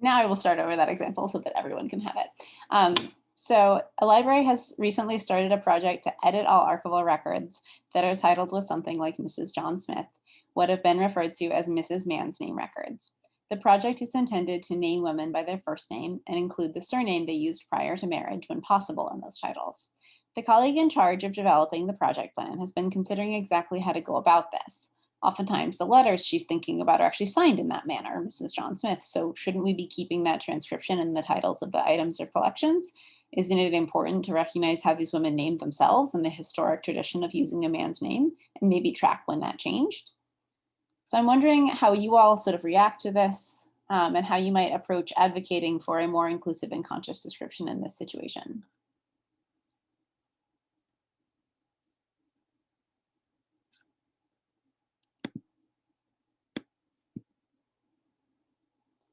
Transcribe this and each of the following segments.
Now I will start over that example so that everyone can have it. So a library has recently started a project to edit all archival records that are titled with something like Mrs. John Smith, what have been referred to as Mrs. Man's name records. The project is intended to name women by their first name and include the surname they used prior to marriage when possible in those titles. The colleague in charge of developing the project plan has been considering exactly how to go about this. Oftentimes the letters she's thinking about are actually signed in that manner, Mrs. John Smith. So shouldn't we be keeping that transcription in the titles of the items or collections? Isn't it important to recognize how these women named themselves and the historic tradition of using a man's name and maybe track when that changed? So I'm wondering how you all sort of react to this and how you might approach advocating for a more inclusive and conscious description in this situation.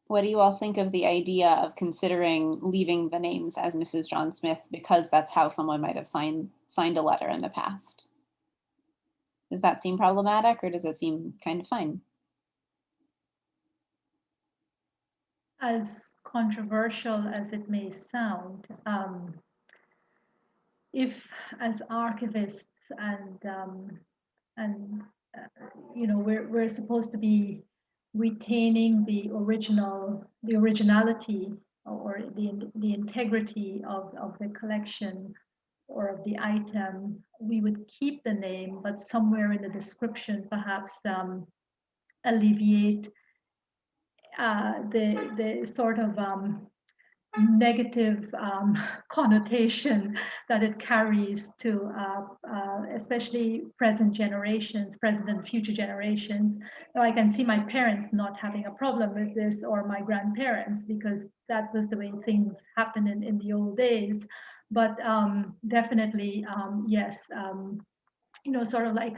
What do you all think of the idea of considering leaving the names as Mrs. John Smith because that's how someone might have signed a letter in the past? Does that seem problematic or does it seem kind of fine? As controversial as it may sound, if as archivists and we're supposed to be retaining the originality or the integrity of the collection or of the item, we would keep the name, but somewhere in the description perhaps alleviate the sort of negative connotation that it carries to especially present and future generations. Now, I can see my parents not having a problem with this, or my grandparents, because that was the way things happened in the old days. But definitely, yes, sort of like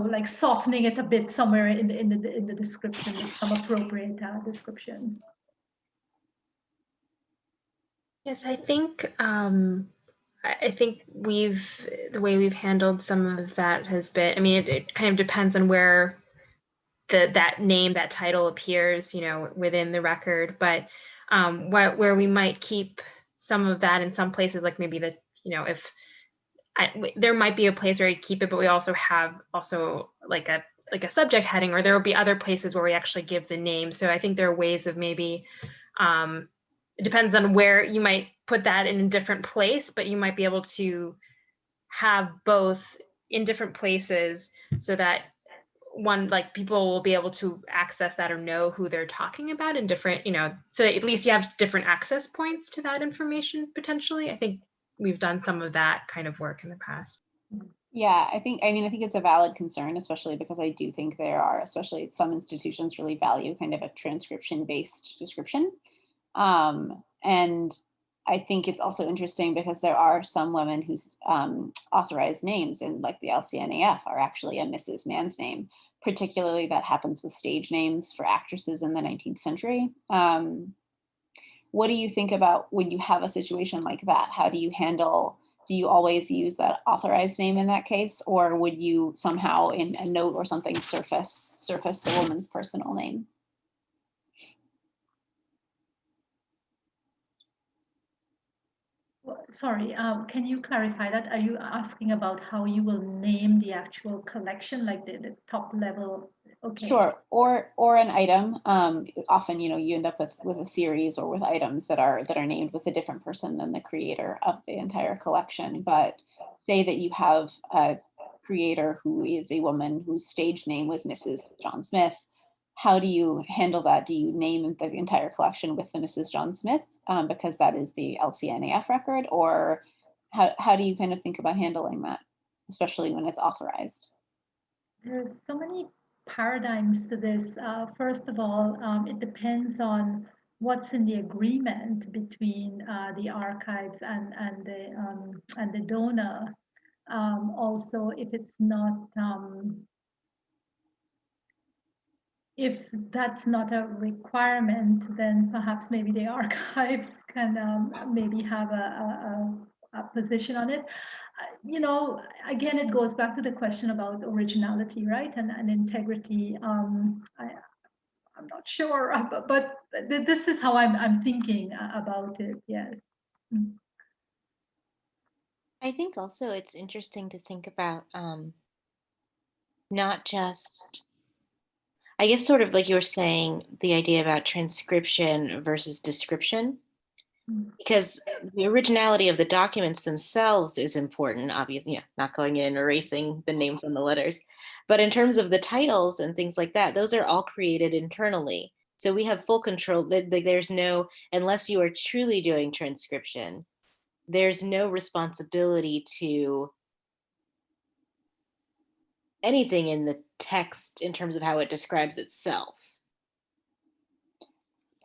like softening it a bit somewhere in the description with some appropriate description. Yes, I think the way we've handled some of that has been, I mean, it kind of depends on where that name, that title appears, within the record, but where we might keep some of that in some places, like maybe if there might be a place where we keep it, but we also have like a subject heading, or there will be other places where we actually give the name. So I think there are ways of maybe, it depends on where you might put that in a different place, but you might be able to have both in different places so that like people will be able to access that or know who they're talking about in different, so at least you have different access points to that information potentially. I think we've done some of that kind of work in the past. Yeah, I think it's a valid concern, especially because I do think there are, especially some institutions really value kind of a transcription-based description. And I think it's also interesting because there are some women whose authorized names in like the LCNAF are actually a Mrs. Man's name. Particularly that happens with stage names for actresses in the 19th century. What do you think about when you have a situation like that? How do you handle, do you always use that authorized name in that case? Or would you somehow in a note or something surface the woman's personal name? Sorry, can you clarify that? Are you asking about how you will name the actual collection, like the top level? Okay. Sure, or an item. Often, you end up with a series or with items that are named with a different person than the creator of the entire collection. But say that you have a creator who is a woman whose stage name was Mrs. John Smith. How do you handle that? Do you name the entire collection with the Mrs. John Smith because that is the LCNAF record, or how do you kind of think about handling that, especially when it's authorized? There's so many paradigms to this. First of all, it depends on what's in the agreement between the archives and the donor. Also, if it's not if that's not a requirement, then perhaps maybe the archives can maybe have a position on it. Again, it goes back to the question about originality, right? And integrity. I'm not sure, but this is how I'm thinking about it. Yes. I think also it's interesting to think about not just, I guess, sort of like you were saying, the idea about transcription versus description, because the originality of the documents themselves is important, obviously, yeah, not going in and erasing the names on the letters. But in terms of the titles and things like that, those are all created internally. So we have full control. There's no, unless you are truly doing transcription, there's no responsibility to anything in the text in terms of how it describes itself.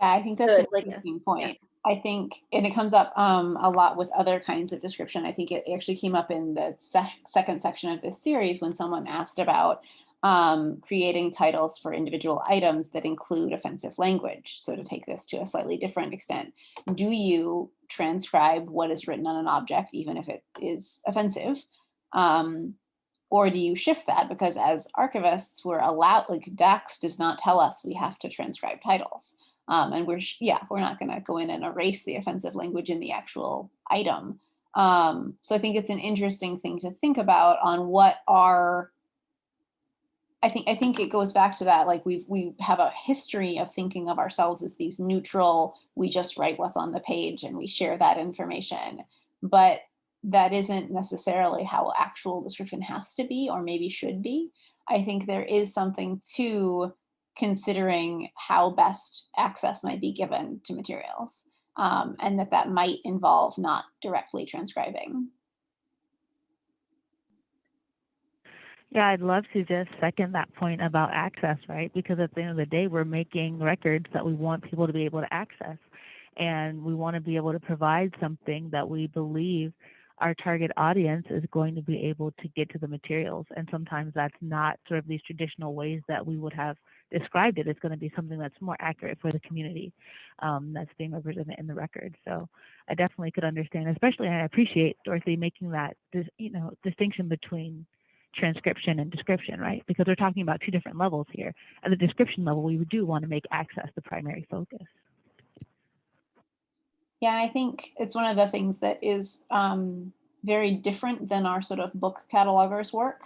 Yeah, I think that's So an it's like, interesting point. I think, and it comes up a lot with other kinds of description. I think it actually came up in the second section of this series when someone asked about creating titles for individual items that include offensive language. So to take this to a slightly different extent, do you transcribe what is written on an object, even if it is offensive? Or do you shift that? Because as archivists, we're allowed, like DAX does not tell us we have to transcribe titles. And we're not going to go in and erase the offensive language in the actual item. So I think it's an interesting thing to think about on what are. I think it goes back to that, like we have a history of thinking of ourselves as these neutral. We just write what's on the page and we share that information, but that isn't necessarily how actual description has to be, or maybe should be. I think there is something to considering how best access might be given to materials, and that might involve not directly transcribing. Yeah, I'd love to just second that point about access, right? Because at the end of the day, we're making records that we want people to be able to access. And we want to be able to provide something that we believe our target audience is going to be able to get to the materials. And sometimes that's not sort of these traditional ways that we would have described it. It's going to be something that's more accurate for the community that's being represented in the record. So I definitely could understand, especially, and I appreciate Dorothy making that distinction between transcription and description, right? Because we're talking about two different levels here. At the description level, we do want to make access the primary focus. Yeah, and I think it's one of the things that is very different than our sort of book catalogers work.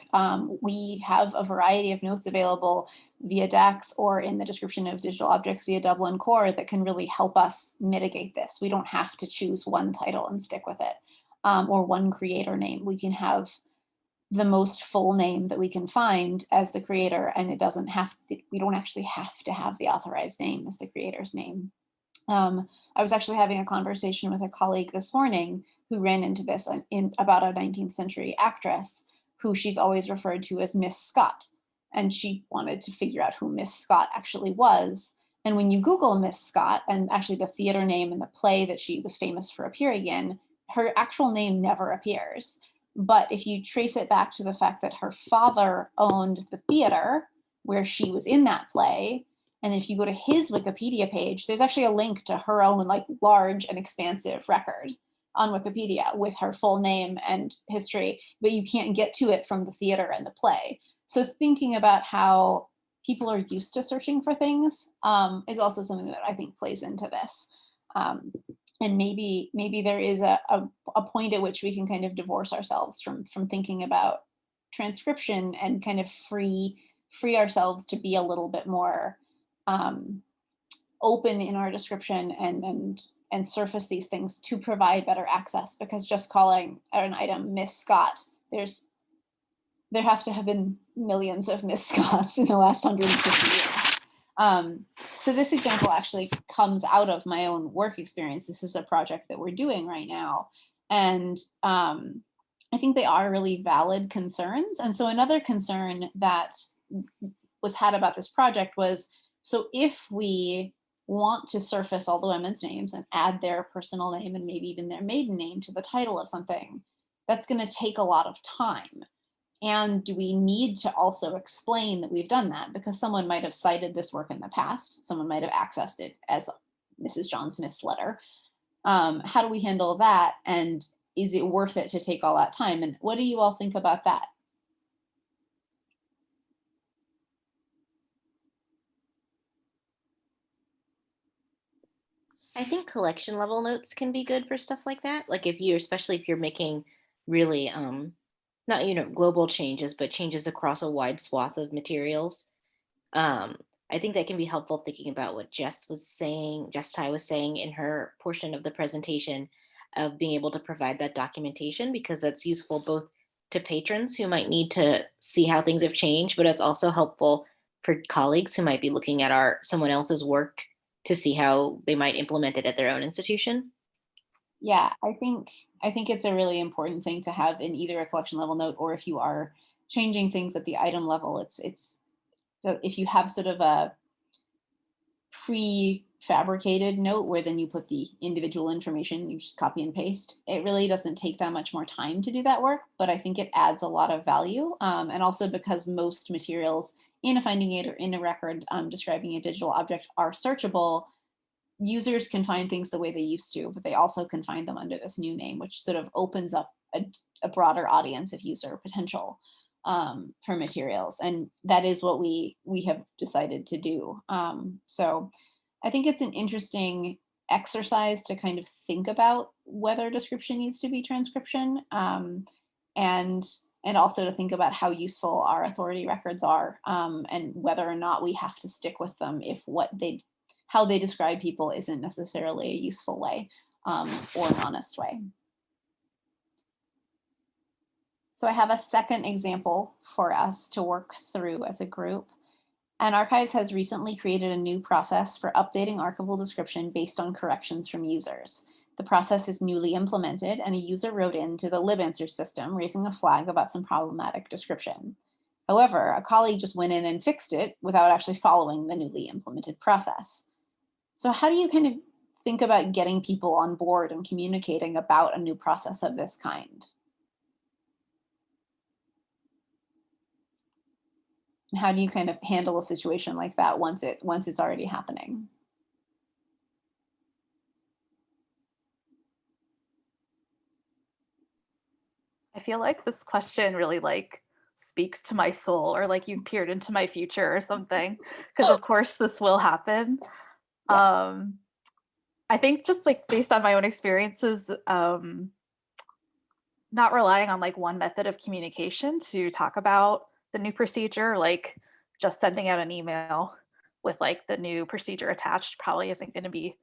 We have a variety of notes available via DAX or in the description of digital objects via Dublin Core that can really help us mitigate this. We don't have to choose one title and stick with it, or one creator name. We can have the most full name that we can find as the creator, and it doesn't have to, we don't actually have to have the authorized name as the creator's name. I was actually having a conversation with a colleague this morning who ran into this in about a 19th century actress who she's always referred to as Miss Scott. And she wanted to figure out who Miss Scott actually was. And when you Google Miss Scott, and actually the theater name and the play that she was famous for appearing in, her actual name never appears. But if you trace it back to the fact that her father owned the theater where she was in that play, and if you go to his Wikipedia page, there's actually a link to her own like large and expansive record on Wikipedia with her full name and history, but you can't get to it from the theater and the play. So thinking about how people are used to searching for things is also something that I think plays into this. And maybe there is a point at which we can kind of divorce ourselves from thinking about transcription and kind of free ourselves to be a little bit more open in our description and surface these things to provide better access, because just calling an item Miss Scott, there have to have been millions of Miss Scotts in the last 150 years. So this example actually comes out of my own work experience. This is a project that we're doing right now. And I think they are really valid concerns. And so another concern that was had about this project was, so if we want to surface all the women's names and add their personal name and maybe even their maiden name to the title of something, that's going to take a lot of time. And do we need to also explain that we've done that? Because someone might have cited this work in the past. Someone might have accessed it as Mrs. John Smith's letter. How do we handle that? And is it worth it to take all that time? And what do you all think about that? I think collection level notes can be good for stuff like that. Like if you're, especially if you're making really, not, global changes, but changes across a wide swath of materials. I think that can be helpful thinking about what Jess Ty was saying in her portion of the presentation of being able to provide that documentation, because that's useful both to patrons who might need to see how things have changed, but it's also helpful for colleagues who might be looking at someone else's work to see how they might implement it at their own institution. Yeah, I think it's a really important thing to have in either a collection level note, or if you are changing things at the item level, it's if you have sort of a prefabricated note where then you put the individual information, you just copy and paste. It really doesn't take that much more time to do that work, but I think it adds a lot of value. And also because most materials in a finding aid or in a record describing a digital object are searchable, users can find things the way they used to, but they also can find them under this new name, which sort of opens up a broader audience of user potential for materials. And that is what we have decided to do. So I think it's an interesting exercise to kind of think about whether description needs to be transcription, and also to think about how useful our authority records are, and whether or not we have to stick with them if how they describe people isn't necessarily a useful way, or an honest way. So I have a second example for us to work through as a group. And Archives has recently created a new process for updating archival description based on corrections from users. The process is newly implemented, and a user wrote into the LibAnswer system raising a flag about some problematic description. However, a colleague just went in and fixed it without actually following the newly implemented process. So how do you kind of think about getting people on board and communicating about a new process of this kind? And how do you kind of handle a situation like that once it's already happening? I feel like this question really speaks to my soul, or like you've peered into my future or something, because of course this will happen. Yeah. I think just based on my own experiences, not relying on one method of communication to talk about the new procedure, like just sending out an email with the new procedure attached probably isn't going to be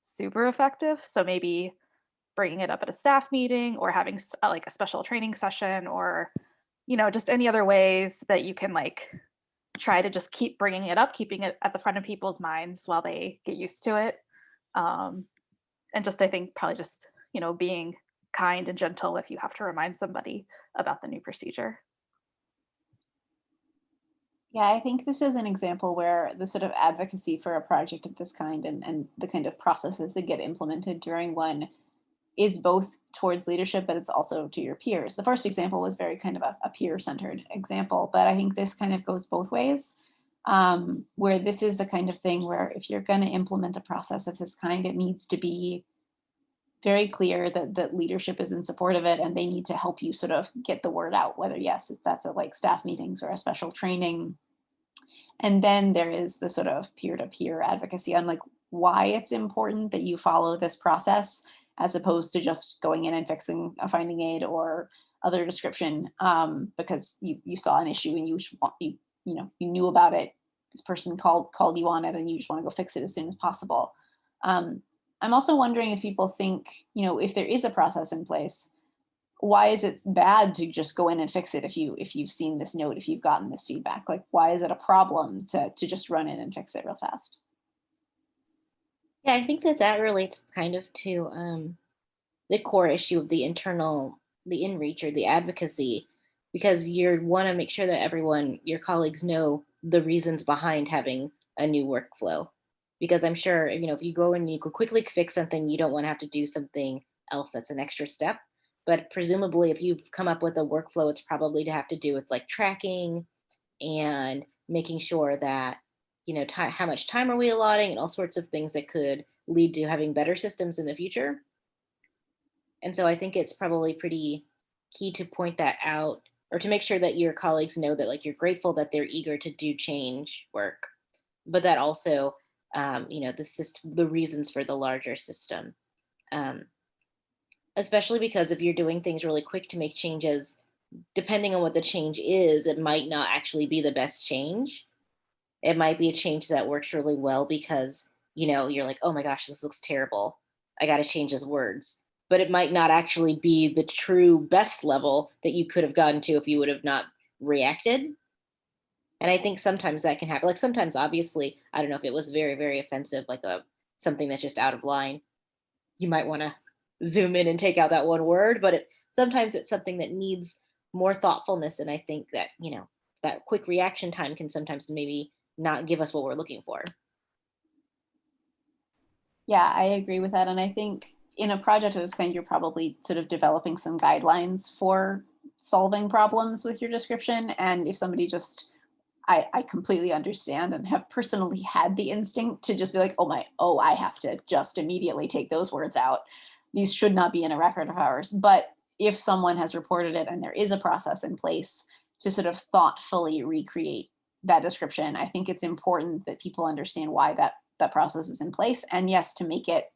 super effective. So maybe bringing it up at a staff meeting, or having a special training session, or just any other ways that you can try to just keep bringing it up, keeping it at the front of people's minds while they get used to it. And just, I think probably just, being kind and gentle if you have to remind somebody about the new procedure. Yeah, I think this is an example where the sort of advocacy for a project of this kind and the kind of processes that get implemented during one is both towards leadership, but it's also to your peers. The first example was very kind of a peer-centered example, but I think this kind of goes both ways, where this is the kind of thing where if you're going to implement a process of this kind, it needs to be very clear that leadership is in support of it, and they need to help you sort of get the word out, whether, yes, if that's at staff meetings or a special training. And then there is the sort of peer-to-peer advocacy on why it's important that you follow this process, as opposed to just going in and fixing a finding aid or other description, because you saw an issue and you knew about it. This person called you on it, and you just want to go fix it as soon as possible. I'm also wondering if people think, if there is a process in place, why is it bad to just go in and fix it if you've seen this note, if you've gotten this feedback? Why is it a problem to just run in and fix it real fast? Yeah, I think that relates kind of to the core issue of the in-reach or the advocacy, because you want to make sure that your colleagues know the reasons behind having a new workflow. Because I'm sure, if you go and you could quickly fix something, you don't want to have to do something else that's an extra step. But presumably, if you've come up with a workflow, it's probably to have to do with tracking and making sure that, how much time are we allotting, and all sorts of things that could lead to having better systems in the future. And so I think it's probably pretty key to point that out, or to make sure that your colleagues know that you're grateful that they're eager to do change work, but that also you know, the system, the reasons for the larger system. Especially because if you're doing things really quick to make changes, depending on what the change is, it might not actually be the best change. It might be a change that works really well because, you know, you're like, oh my gosh, this looks terrible. I got to change his words. But it might not actually be the true best level that you could have gotten to if you would have not reacted. And I think sometimes that can happen. Like sometimes, obviously, I don't know if it was very, very offensive, like something that's just out of line. You might want to zoom in and take out that one word, but sometimes it's something that needs more thoughtfulness. And I think that, you know, that quick reaction time can sometimes maybe not give us what we're looking for. Yeah, I agree with that. And I think in a project of this kind, you're probably sort of developing some guidelines for solving problems with your description. And if somebody just, I completely understand and have personally had the instinct to just be like, I have to just immediately take those words out. These should not be in a record of ours. But if someone has reported it and there is a process in place to sort of thoughtfully recreate that description, I think it's important that people understand why that process is in place. And yes, to make it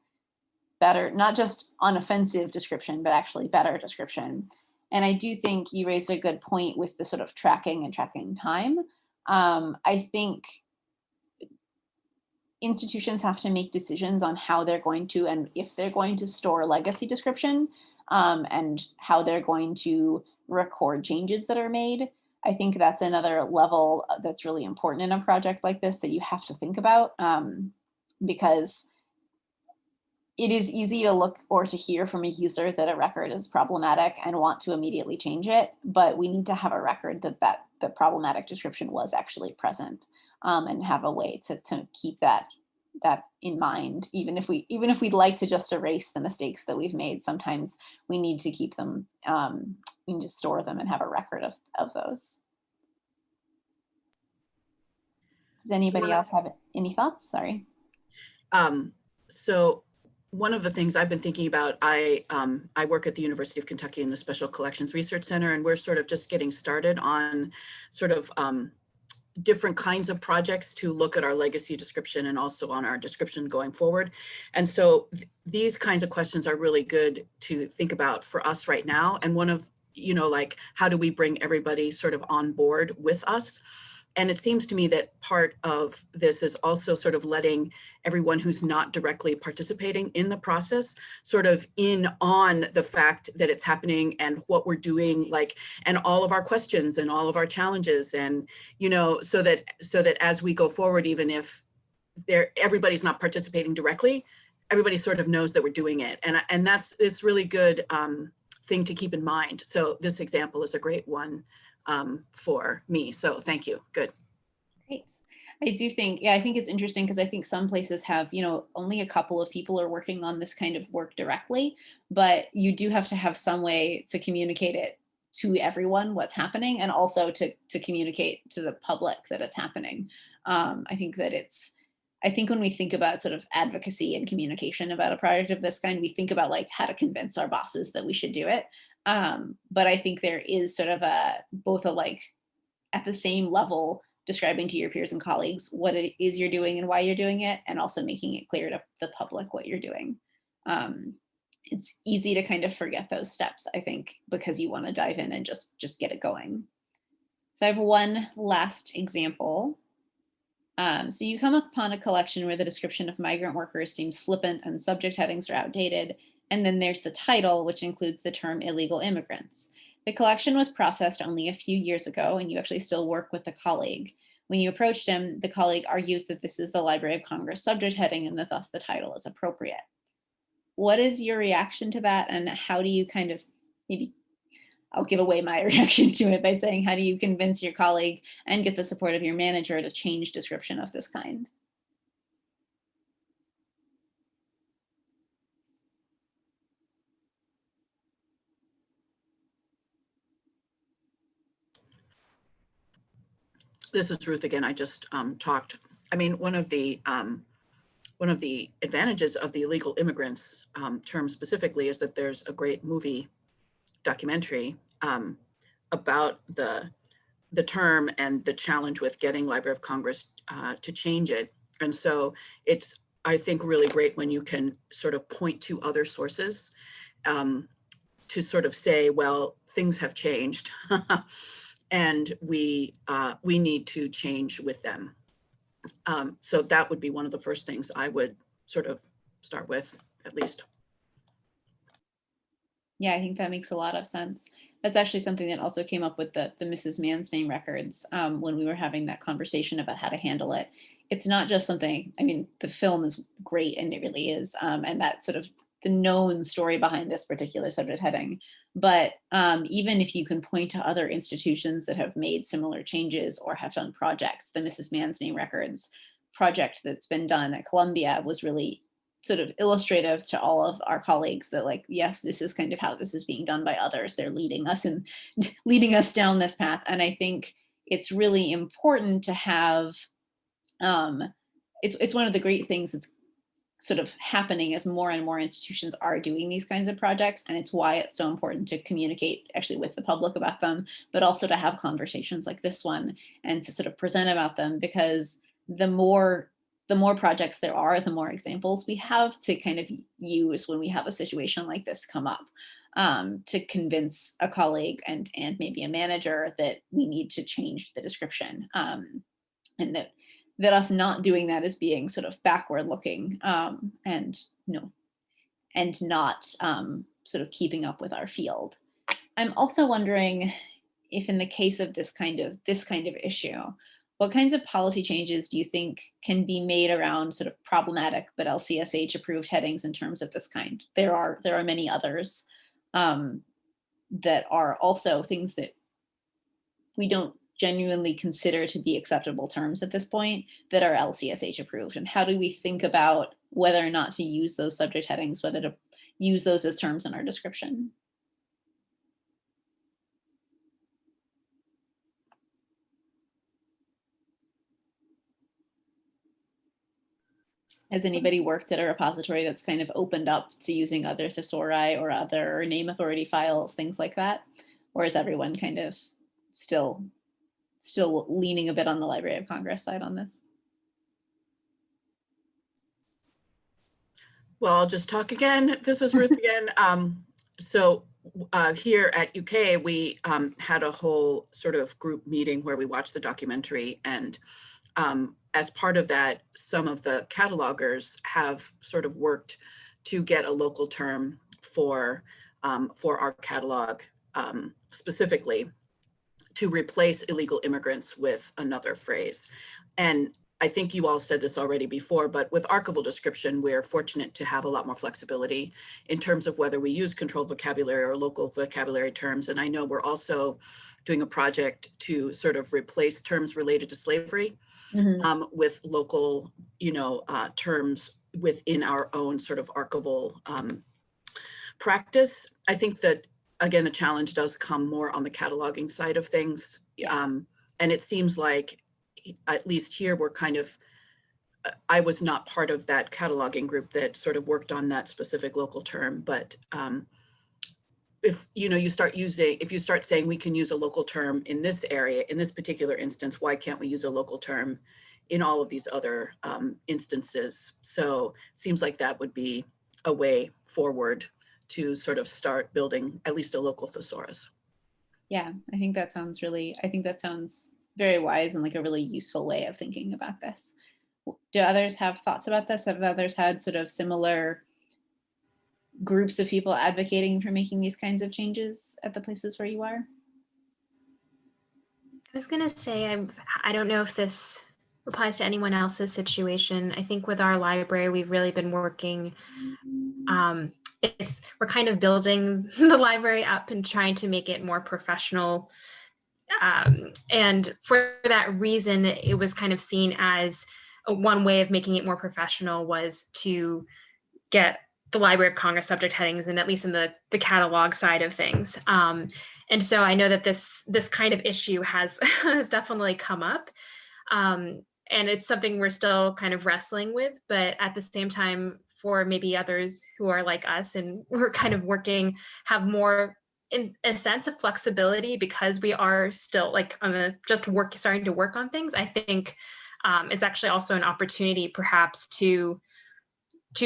better, not just unoffensive description, but actually better description. And I do think you raised a good point with the sort of tracking time. I think institutions have to make decisions on how they're going to, and if they're going to store legacy description, and how they're going to record changes that are made. I think that's another level that's really important in a project like this that you have to think about, because it is easy to look or to hear from a user that a record is problematic and want to immediately change it, but we need to have a record that the problematic description was actually present, and have a way to keep that in mind. Even if we'd like to just erase the mistakes that we've made, sometimes we need to keep them, we need to store them and have a record of those. Does anybody else have any thoughts? Sorry. So one of the things I've been thinking about, I work at the University of Kentucky in the Special Collections Research Center, and we're sort of just getting started on sort of different kinds of projects to look at our legacy description and also on our description going forward. And so these kinds of questions are really good to think about for us right now. And one of, you know, like, how do we bring everybody sort of on board with us? And it seems to me that part of this is also sort of letting everyone who's not directly participating in the process sort of in on the fact that it's happening and what we're doing, like, and all of our questions and all of our challenges, and, you know, so that as we go forward, even if everybody's not participating directly, everybody sort of knows that we're doing it. And that's this really good thing to keep in mind. So this example is a great one for me. So thank you. Good. Great. I do think, I think it's interesting because I think some places have, you know, only a couple of people are working on this kind of work directly, but you do have to have some way to communicate it to everyone what's happening, and also to communicate to the public that it's happening. I think when we think about sort of advocacy and communication about a project of this kind, we think about like how to convince our bosses that we should do it. But I think there is sort of both a like at the same level describing to your peers and colleagues what it is you're doing and why you're doing it, and also making it clear to the public what you're doing. It's easy to kind of forget those steps, I think, because you want to dive in and just get it going. So I have one last example. So you come upon a collection where the description of migrant workers seems flippant and subject headings are outdated. And then there's the title, which includes the term illegal immigrants. The collection was processed only a few years ago, and you actually still work with the colleague. When you approached him, the colleague argues that this is the Library of Congress subject heading and that thus the title is appropriate. What is your reaction to that? And how do you kind of, maybe I'll give away my reaction to it by saying, how do you convince your colleague and get the support of your manager to change description of this kind? This is Ruth again. I just talked. I mean, one of the advantages of the illegal immigrants term specifically is that there's a great movie documentary about the term and the challenge with getting Library of Congress to change it. And so it's, I think, really great when you can sort of point to other sources to sort of say, well, things have changed and we need to change with them. So that would be one of the first things I would sort of start with, at least. Yeah, I think that makes a lot of sense. That's actually something that also came up with the Mrs. Mann's name records when we were having that conversation about how to handle it. It's not just something, I mean, the film is great and it really is. And that sort of the known story behind this particular subject heading. But even if you can point to other institutions that have made similar changes or have done projects, the Mrs. Mann's name records project that's been done at Columbia was really sort of illustrative to all of our colleagues that, like, yes, this is kind of how this is being done by others. They're leading us and leading us down this path. And I think it's really important to have, it's one of the great things that's sort of happening as more and more institutions are doing these kinds of projects. And it's why it's so important to communicate actually with the public about them, but also to have conversations like this one and to sort of present about them, because the more projects there are, the more examples we have to kind of use when we have a situation like this come up, to convince a colleague and maybe a manager that we need to change the description, and that us not doing that is being sort of backward looking, and not sort of keeping up with our field. I'm also wondering if in the case of this kind of issue, what kinds of policy changes do you think can be made around sort of problematic but LCSH approved headings in terms of this kind? There are many others that are also things that we don't genuinely consider to be acceptable terms at this point that are LCSH approved. And how do we think about whether or not to use those subject headings, whether to use those as terms in our description? Has anybody worked at a repository that's kind of opened up to using other thesauri or other name authority files, things like that? Or is everyone kind of still leaning a bit on the Library of Congress side on this? Well, I'll just talk again. This is Ruth again. So here at UK, we had a whole sort of group meeting where we watched the documentary, and as part of that, some of the catalogers have sort of worked to get a local term for our catalog, specifically to replace illegal immigrants with another phrase. And I think you all said this already before, but with archival description, we're fortunate to have a lot more flexibility in terms of whether we use controlled vocabulary or local vocabulary terms. And I know we're also doing a project to sort of replace terms related to slavery with local, terms within our own sort of archival practice. I think that, again, the challenge does come more on the cataloging side of things. And it seems like, at least here, we're kind of, I was not part of that cataloging group that sort of worked on that specific local term, but if you start saying we can use a local term in this area, in this particular instance, why can't we use a local term in all of these other instances? So it seems like that would be a way forward to sort of start building at least a local thesaurus. Yeah, I think that sounds very wise and like a really useful way of thinking about this. Do others have thoughts about this? Have others had sort of similar groups of people advocating for making these kinds of changes at the places where you are? I was going to say, I don't know if this applies to anyone else's situation. I think with our library, we've really been working, we're kind of building the library up and trying to make it more professional. And for that reason, it was kind of seen as one way of making it more professional was to get the Library of Congress subject headings, and at least in the catalog side of things. And so I know that this kind of issue has definitely come up. And it's something we're still kind of wrestling with, but at the same time, for maybe others who are like us and we're kind of have more in a sense of flexibility because we are still like starting to work on things. I think it's actually also an opportunity perhaps to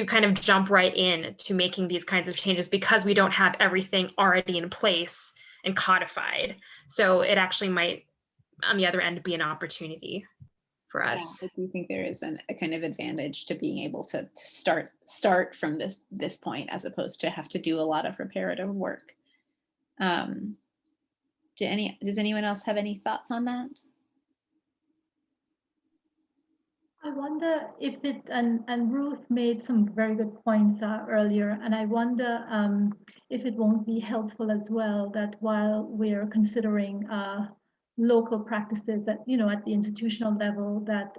kind of jump right in to making these kinds of changes because we don't have everything already in place and codified. So it actually might, on the other end, be an opportunity for us. Yeah, I do think there is a kind of advantage to being able to start from this point as opposed to have to do a lot of reparative work. Does anyone else have any thoughts on that? I wonder if it, and Ruth made some very good points earlier, and I wonder if it won't be helpful as well that while we're considering local practices that, at the institutional level, that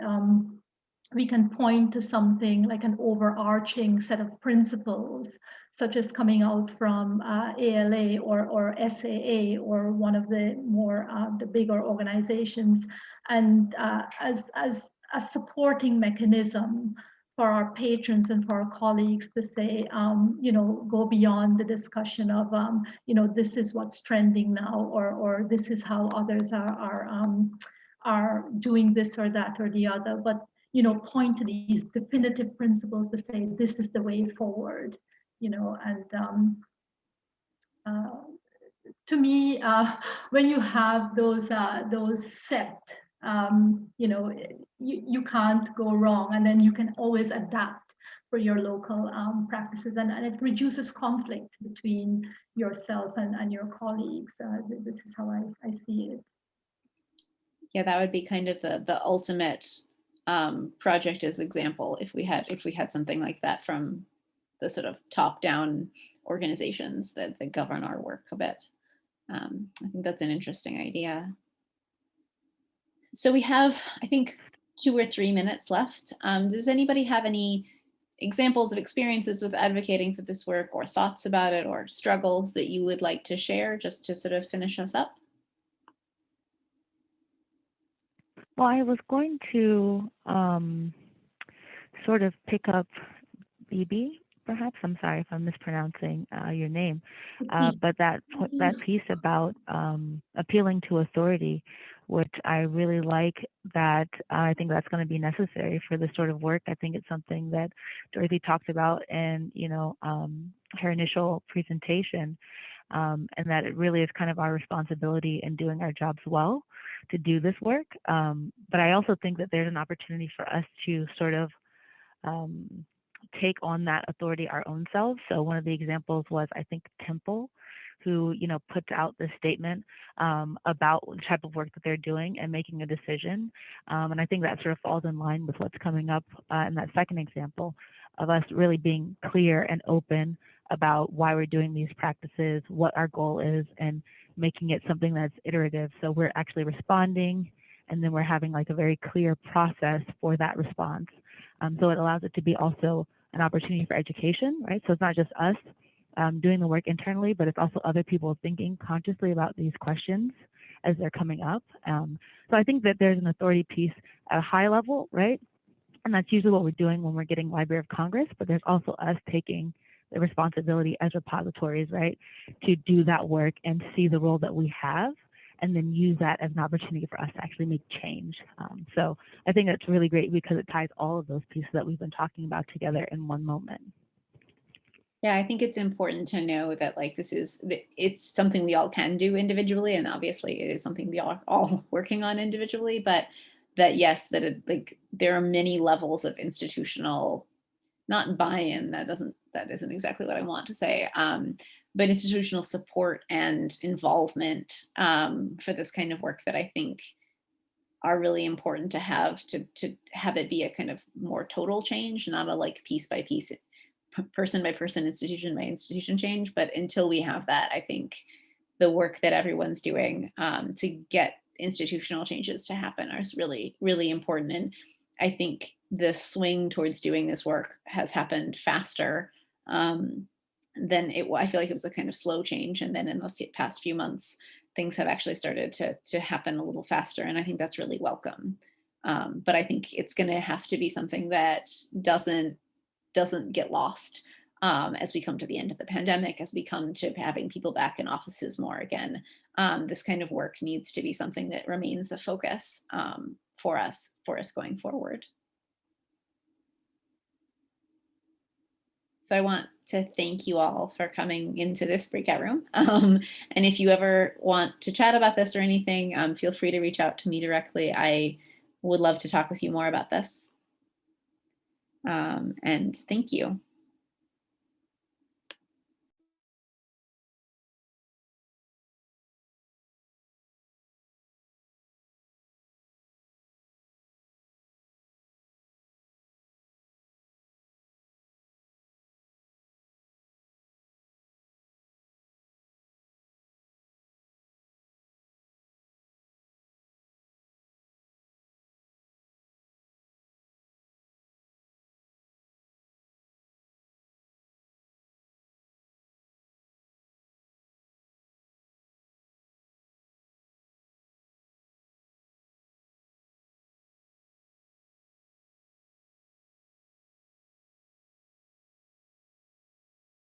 we can point to something like an overarching set of principles, such as coming out from ALA or SAA or one of the more the bigger organizations, and as a supporting mechanism for our patrons and for our colleagues to say, go beyond the discussion of, this is what's trending now, or this is how others are doing this or that or the other, but point to these definitive principles to say this is the way forward, and to me, when you have those set, you can't go wrong, and then you can always adapt for your local practices, and it reduces conflict between yourself and your colleagues. This is how I see it. Yeah, that would be kind of the ultimate project as example if we had something like that from the sort of top-down organizations that govern our work a bit. I think that's an interesting idea. So we have, I think, 2 or 3 minutes left. Does anybody have any examples of experiences with advocating for this work or thoughts about it or struggles that you would like to share just to sort of finish us up? Well, I was going to sort of pick up BB, perhaps. I'm sorry if I'm mispronouncing your name, but that piece about appealing to authority, which I really like, that I think that's going to be necessary for this sort of work. I think it's something that Dorothy talked about in her initial presentation, and that it really is kind of our responsibility in doing our jobs well to do this work. But I also think that there's an opportunity for us to sort of take on that authority our own selves. So one of the examples was, I think, Temple, who put out this statement about the type of work that they're doing and making a decision. And I think that sort of falls in line with what's coming up in that second example of us really being clear and open about why we're doing these practices, what our goal is, and making it something that's iterative. So we're actually responding, and then we're having like a very clear process for that response. So it allows it to be also an opportunity for education, right? So it's not just us doing the work internally, but it's also other people thinking consciously about these questions as they're coming up. So I think that there's an authority piece at a high level, right? And that's usually what we're doing when we're getting Library of Congress, but there's also us taking the responsibility as repositories, right, to do that work and see the role that we have, and then use that as an opportunity for us to actually make change. So I think that's really great because it ties all of those pieces that we've been talking about together in one moment. Yeah, I think it's important to know that it's something we all can do individually, and obviously it is something we are all working on individually, but that yes, that there are many levels of institutional, not buy-in, that isn't exactly what I want to say, but institutional support and involvement for this kind of work that I think are really important to have it be a kind of more total change, not a piece by piece, person by person, institution by institution change. But until we have that, I think the work that everyone's doing to get institutional changes to happen is really, really important. And I think the swing towards doing this work has happened faster than I feel like it was a kind of slow change. And then in the past few months, things have actually started to happen a little faster. And I think that's really welcome. But I think it's going to have to be something that doesn't get lost as we come to the end of the pandemic, as we come to having people back in offices more again. This kind of work needs to be something that remains the focus for us going forward. So I want to thank you all for coming into this breakout room. And if you ever want to chat about this or anything, feel free to reach out to me directly. I would love to talk with you more about this. And thank you.